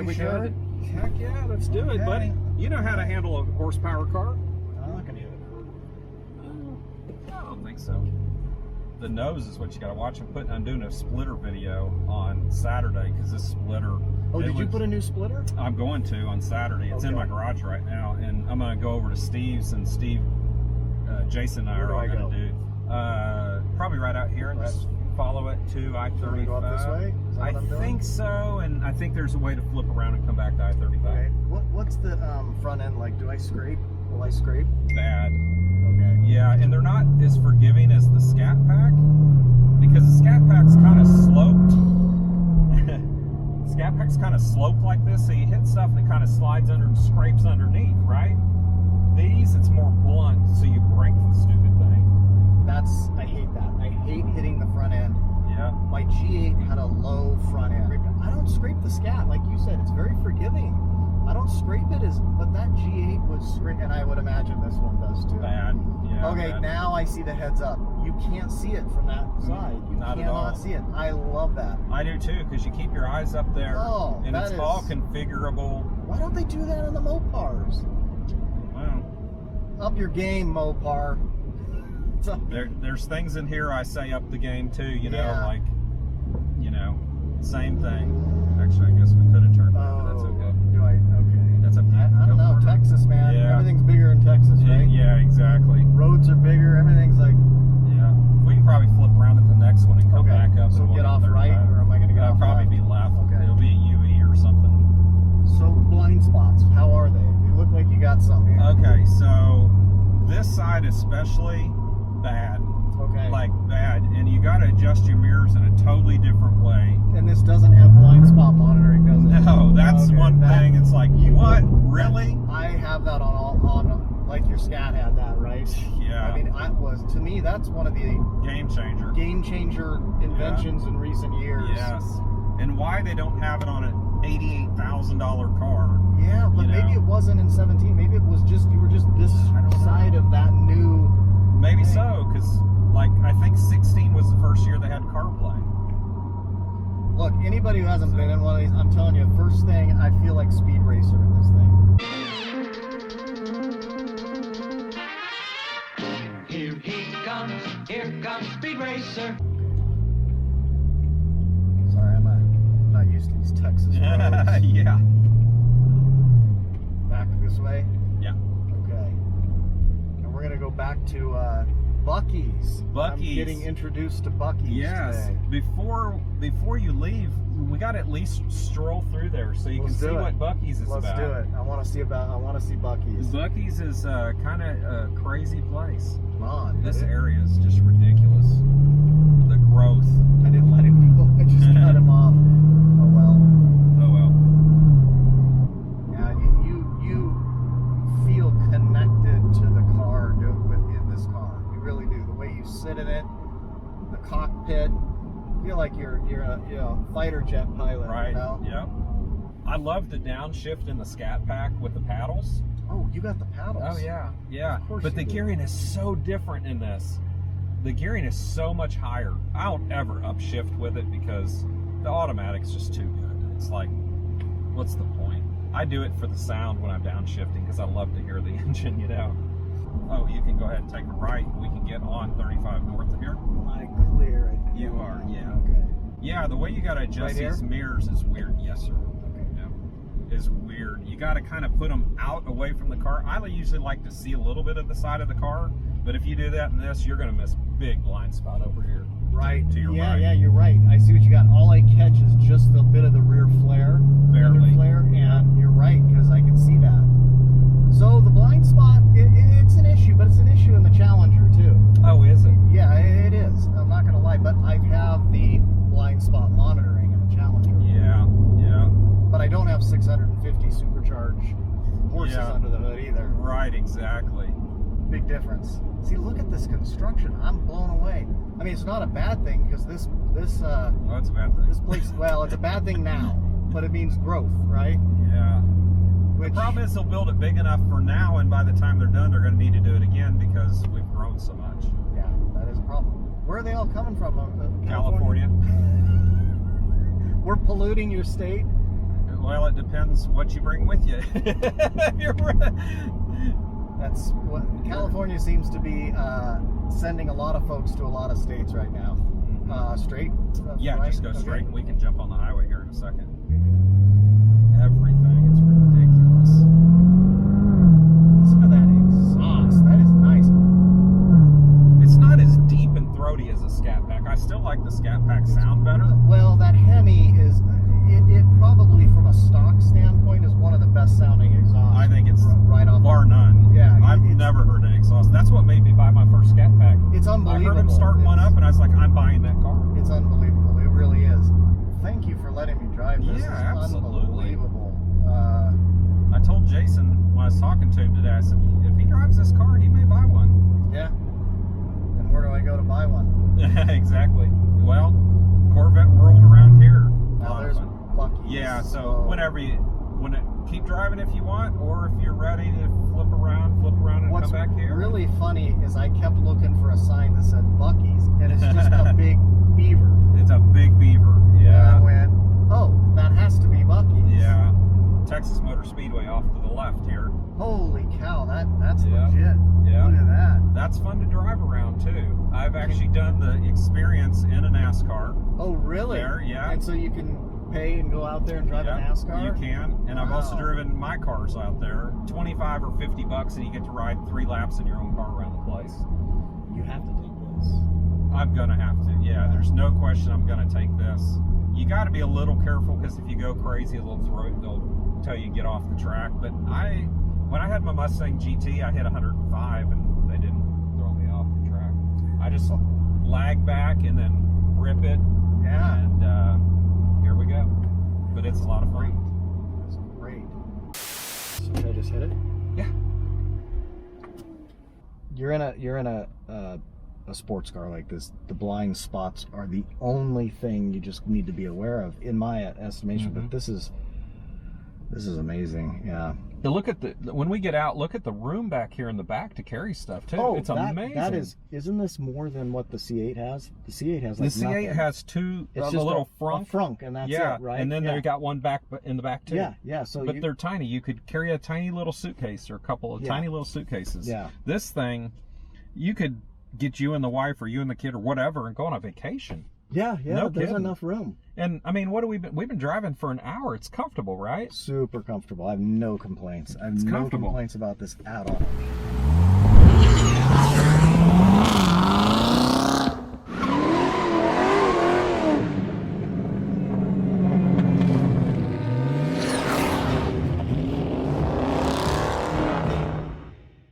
Can we sure? do it? Heck yeah, let's do it, buddy. You know how to handle a horsepower car? I'm not gonna hit it. I don't think so. The nose is what you got to watch. I'm doing a splitter video on Saturday because this splitter. Oh, did you put a new splitter? I'm going to on Saturday. It's in my garage right now, and I'm going to go over to Steve's, and Jason and I are all going to do probably right out here and just follow it to I-35. Go up this way? Is that what I'm doing? think so, and I think there's a way to flip around and come back to I-35. Okay. What's the front end like? Do I scrape? Will I scrape? Bad. Okay. Yeah, and they're not as forgiving as the Scat Pack because the Scat Pack's kind of sloped. Scat Pack's kind of sloped like this, so you hit stuff that kind of slides under and scrapes underneath, right? These, it's more blunt, so you break the stupid thing. I hate that. I hate hitting the front end. Yeah. My G8 had a low front end. I don't scrape the Scat, like you said. It's very forgiving. I don't scrape it, but that G8 would scrape, and I would imagine this one does too. Bad. Yeah. Okay, bad. Now I see the heads up. You can't see it from that side. You cannot see it. I love that. I do too, because you keep your eyes up there, and it's all configurable. Why don't they do that on the Mopars? Well, up your game, Mopar. There's things in here I say up the game too, you know, like, same thing. Actually, I guess we could have turned that, but that's okay. Okay. That's up to you. I don't know, Texas, man. Yeah. Everything's bigger in Texas, right? Yeah, exactly. Roads are bigger, everything's like... Yeah. We can probably flip around at the next one and come back up. So and get off right, or am I going to get off probably left? be left. Okay. It'll be a UE or something. So blind spots, how are they? They look like you got some here. Okay, so this side especially, bad. Okay. Like bad, and you got to adjust your mirrors in a totally different way. And this doesn't have blind spot monitoring, does it? No, that's one thing. It's like, what? Really? I have that on like your Scat had that, right? Yeah. I mean, to me, that's one of the game changer inventions in recent years. Yes. And why they don't have it on an $88,000 car? Yeah, but maybe it wasn't in 17. Maybe it was just you were just this side of that new. Maybe so, because like I think 16 was the first year they had CarPlay. Look, anybody who hasn't been in one of these, I'm telling you, first thing, I feel like Speed Racer in this thing. Here comes Speed Racer. Sorry, I'm not used to these Texas roads. Yeah. Back this way? Yeah. Okay. And we're gonna go back to Buc-ee's. I'm getting introduced to Buc-ee's today. Before you leave, we got to at least stroll through there so you can see what Buc-ee's is about. Let's do it. I want to see Buc-ee's. Buc-ee's is kind of a crazy place. Come on. This area is just ridiculous. The growth. I didn't let him go. I just cut him off. Oh well. Oh well. Yeah, you feel connected to the car, in this car. You really do. The way you sit in it, the cockpit. Feel like you're a fighter jet pilot, right? You know? Yeah. I love the downshift in the Scat Pack with the paddles. Oh, you got the paddles. Oh yeah, yeah. Of course. But the gearing is so different in this. The gearing is so much higher. I don't ever upshift with it because the automatic's just too good. It's like, what's the point? I do it for the sound when I'm downshifting because I love to hear the engine, you know. Oh, you can go ahead and take a right. We can get on 35 north of here. Am I clear? You are, yeah. Okay. Yeah, the way you got to adjust these mirrors is weird. Yes, sir. Okay. Yeah. Is weird. You got to kind of put them out away from the car. I usually like to see a little bit of the side of the car, but if you do that in this, you're going to miss big blind spot over here. Right. To your right. Yeah, you're right. I see what you got. All I catch is just a bit of the rear flare. Barely. Flare, and you're right, because I can see that. So the blind spot, it's an issue, but it's an issue in the Challenger too. Oh, is it? Yeah, it is. I'm not going to lie, but I have the blind spot monitoring in the Challenger. Yeah, yeah. But I don't have 650 supercharged horses under the hood either. Right, exactly. Big difference. See, look at this construction. I'm blown away. I mean, it's not a bad thing because this oh, it's a bad thing. This place, well, it's a bad thing now, but it means growth, right? Yeah. The problem is they'll build it big enough for now, and by the time they're done, they're going to need to do it again because we've grown so much. Yeah, that is a problem. Where are they all coming from? California. We're polluting your state. Well, it depends what you bring with you. That's what California seems to be sending a lot of folks to a lot of states right now. Straight? Yeah, right? just go Okay. straight. We can jump on the highway here in a second. Everything, it's ridiculous. Listen to that exhaust. That is nice. It's not as deep and throaty as a Scat Pack. I still like the Scat Pack sound better. Well, that Hemi is, it probably from a stock standpoint is one of the best sounding exhausts. I think it's right off. bar none. Yeah, I've never heard an exhaust. That's what made me buy my first Scat Pack. It's I unbelievable. heard him start one up, and I was like, I'm buying that car. It's unbelievable. It really is. Thank you for letting me drive this. Yeah, It's absolutely. unbelievable. I told Jason when I was talking to him today, I said, if he drives this car, he may buy one. Yeah. And where do I go to buy one? Exactly. Well, Corvette world around here. Now there's Buc-ee's. Yeah, so keep driving if you want, or if you're ready to flip around and What's come back here. really funny is I kept looking for a sign that said Buc-ee's, and it's just a big beaver. It's a big beaver. And Yeah. I went, oh, that has to be Buc-ee's. Yeah. Texas Motor Speedway off to the left here. Holy cow, that's Yeah. legit. Yeah. Look at that. That's fun to drive around too. I've actually done the experience in a NASCAR. Oh, really? There, yeah. And so you can pay and go out there and drive a NASCAR? You can. And I've also Wow. driven my cars out there. $25 or $50 and you get to ride 3 laps in your own car around the place. You have to take this. I'm gonna have to. Yeah, there's no question I'm gonna take this. You got to be a little careful because if you go crazy, they'll tell you to get off the track. But when I had my Mustang GT, I hit 105 and they didn't throw me off the track. I just lag back and then rip it. Yeah. And here we go. But it's a lot of fun. That's great. So should I just hit it? Yeah. You're in a sports car like this. The blind spots are the only thing you just need to be aware of, in my estimation. But this is amazing. Yeah. Now look at when we get out, look at the room back here in the back to carry stuff too. Oh, it's amazing. That isn't this more than what the C8 has? The C8 has like the C8 nothing. has two. It's a just little a frunk, and that's yeah, it, right? and then yeah. they got one back in the back too. Yeah, yeah. So, but they're tiny. You could carry a tiny little suitcase or a couple of tiny little suitcases. Yeah. This thing, you could get you and the wife or you and the kid or whatever and go on a vacation. Yeah, yeah. No there's kidding. enough room. And I mean, we've been driving for an hour. It's comfortable, right? Super comfortable. I have no complaints. I have no comfortable. complaints about this at all.